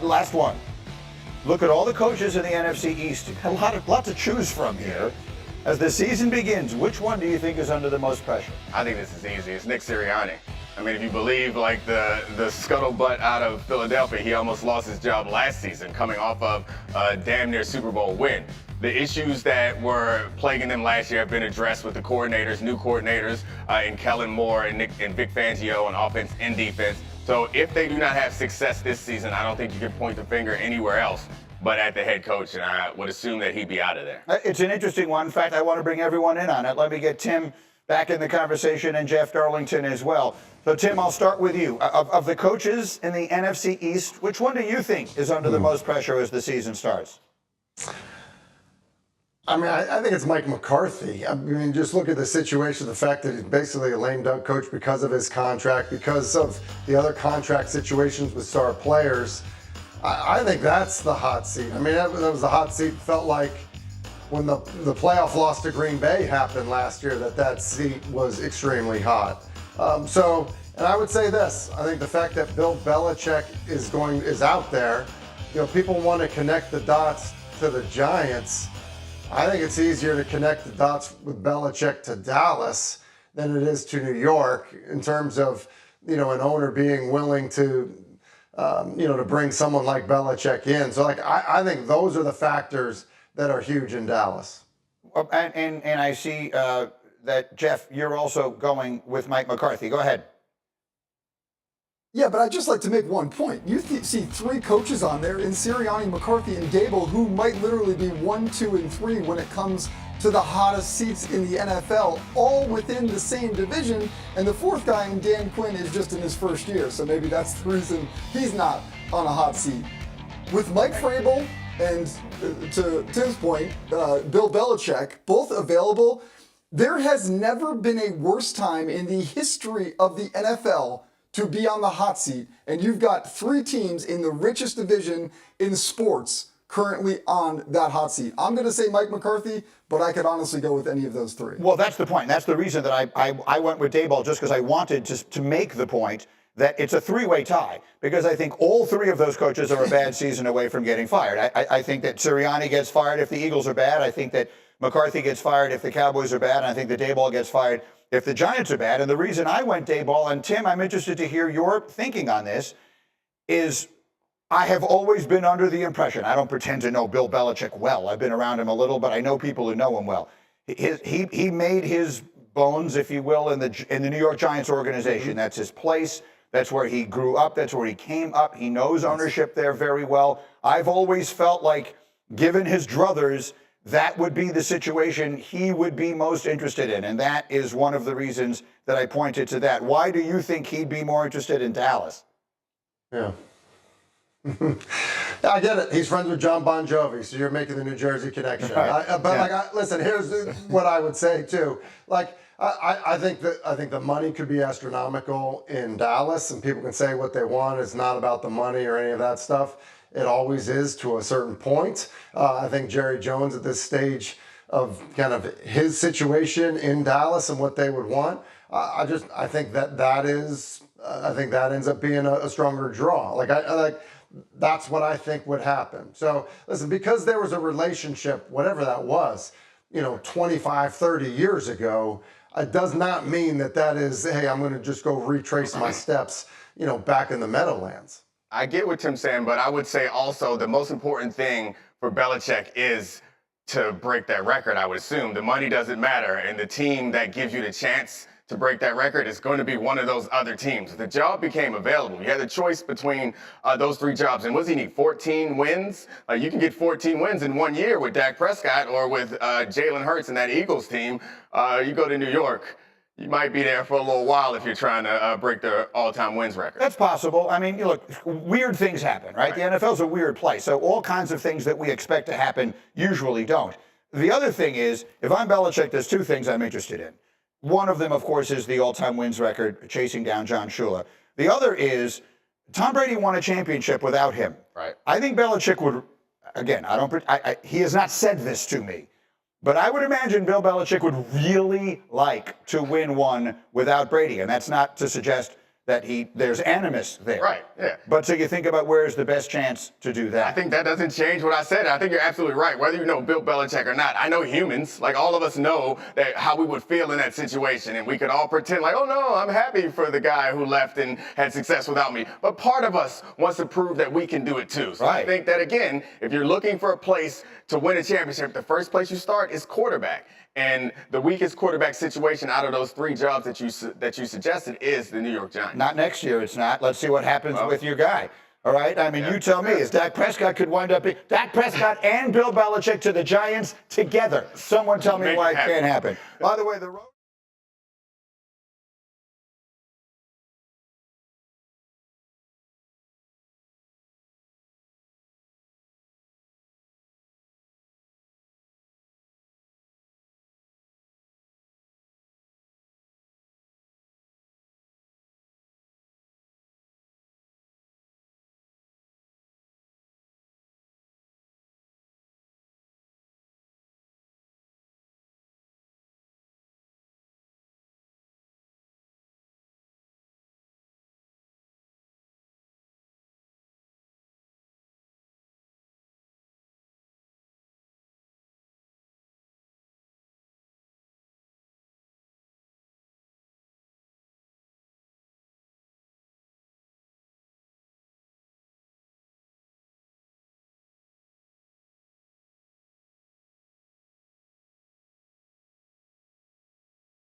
Last one. Look at all the coaches in the NFC East. A lot to choose from here. As the season begins, which one do you think is under the most pressure? I think this is easy. It's Nick Sirianni. I mean, if you believe like the scuttlebutt out of Philadelphia, he almost lost his job last season coming off of a damn near Super Bowl win. The issues that were plaguing them last year have been addressed with the coordinators, new coordinators in Kellen Moore and Vic Fangio on offense and defense. So if they do not have success this season, I don't think you can point the finger anywhere else but at the head coach, and I would assume that he'd be out of there. It's an interesting one. In fact, I want to bring everyone in on it. Let me get Tim back in the conversation and Jeff Darlington as well. So, Tim, I'll start with you. Of the coaches in the NFC East, which one do you think is under the most pressure as the season starts? I mean, I think it's Mike McCarthy. I mean, just look at the situation, the fact that he's basically a lame duck coach because of his contract, because of the other contract situations with star players. I think that's the hot seat. I mean, that was the hot seat. Felt like when the playoff loss to Green Bay happened last year, that seat was extremely hot. And I would say this: I think the fact that Bill Belichick is out there, you know, people want to connect the dots to the Giants. I think it's easier to connect the dots with Belichick to Dallas than it is to New York in terms of, you know, an owner being willing to, to bring someone like Belichick in. So, like, I think those are the factors that are huge in Dallas. And I see that, Jeff, you're also going with Mike McCarthy. Go ahead. Yeah, but I'd just like to make one point. You see three coaches on there in Sirianni, McCarthy, and Dable who might literally be 1, 2, and 3 when it comes to the hottest seats in the NFL, all within the same division. And the fourth guy in Dan Quinn is just in his first year, so maybe that's the reason he's not on a hot seat. With Mike Vrabel and, to Tim's point, Bill Belichick, both available, there has never been a worse time in the history of the NFL to be on the hot seat, and you've got three teams in the richest division in sports currently on that hot seat. I'm going to say Mike McCarthy, but I could honestly go with any of those three. Well, that's the point. That's the reason that I went with Daboll, just because I wanted to make the point that it's a three-way tie, because I think all three of those coaches are a bad season away from getting fired. I think that Sirianni gets fired if the Eagles are bad. I think that McCarthy gets fired if the Cowboys are bad. And I think that Daboll gets fired if the Giants are bad. And the reason I went Daboll, and Tim, I'm interested to hear your thinking on this, is I have always been under the impression, I don't pretend to know Bill Belichick well. I've been around him a little, but I know people who know him well. He made his bones, if you will, in the New York Giants organization. Mm-hmm. That's his place. That's where he grew up. That's where he came up. He knows ownership there very well. I've always felt like, given his druthers, that would be the situation he would be most interested in. And that is one of the reasons that I pointed to that. Why do you think he'd be more interested in Dallas? Yeah. I get it. He's friends with John Bon Jovi, so you're making the New Jersey connection. Right. Listen, here's what I would say too. Like, I think the money could be astronomical in Dallas, and people can say what they want. It's not about the money or any of that stuff. It always is to a certain point. I think Jerry Jones at this stage of kind of his situation in Dallas and what they would want, I think that ends up being a stronger draw. That's what I think would happen. So listen, because there was a relationship, whatever that was, 25, 30 years ago, it does not mean that is, hey, I'm going to just go retrace my steps, back in the Meadowlands. I get what Tim's saying, but I would say also the most important thing for Belichick is to break that record, I would assume. The money doesn't matter, and the team that gives you the chance to break that record is going to be one of those other teams. The job became available. You had the choice between those three jobs. And what does he need, 14 wins? You can get 14 wins in 1 year with Dak Prescott or with Jalen Hurts and that Eagles team. You go to New York, you might be there for a little while if you're trying to break the all-time wins record. That's possible. I mean, look, weird things happen, right? The NFL's a weird place, so all kinds of things that we expect to happen usually don't. The other thing is, if I'm Belichick, there's two things I'm interested in. One of them, of course, is the all-time wins record, chasing down John Shula. The other is, Tom Brady won a championship without him. Right. I think Belichick would, again, he has not said this to me, but I would imagine Bill Belichick would really like to win one without Brady. And that's not to suggest there's animus there. Right, yeah. But so you think about where's the best chance to do that. I think that doesn't change what I said. I think you're absolutely right. Whether you know Bill Belichick or not, I know humans, like all of us know that how we would feel in that situation. And we could all pretend like, oh no, I'm happy for the guy who left and had success without me. But part of us wants to prove that we can do it too. So I Right. think that again, if you're looking for a place to win a championship, the first place you start is quarterback. And the weakest quarterback situation out of those three jobs that you suggested is the New York Giants. Not next year, it's not. Let's see what happens with your guy. All right? I mean, you tell me, is Dak Prescott could wind up being Dak Prescott and Bill Belichick to the Giants together? Someone tell me Make why it it happen. can't happen. By the way, the road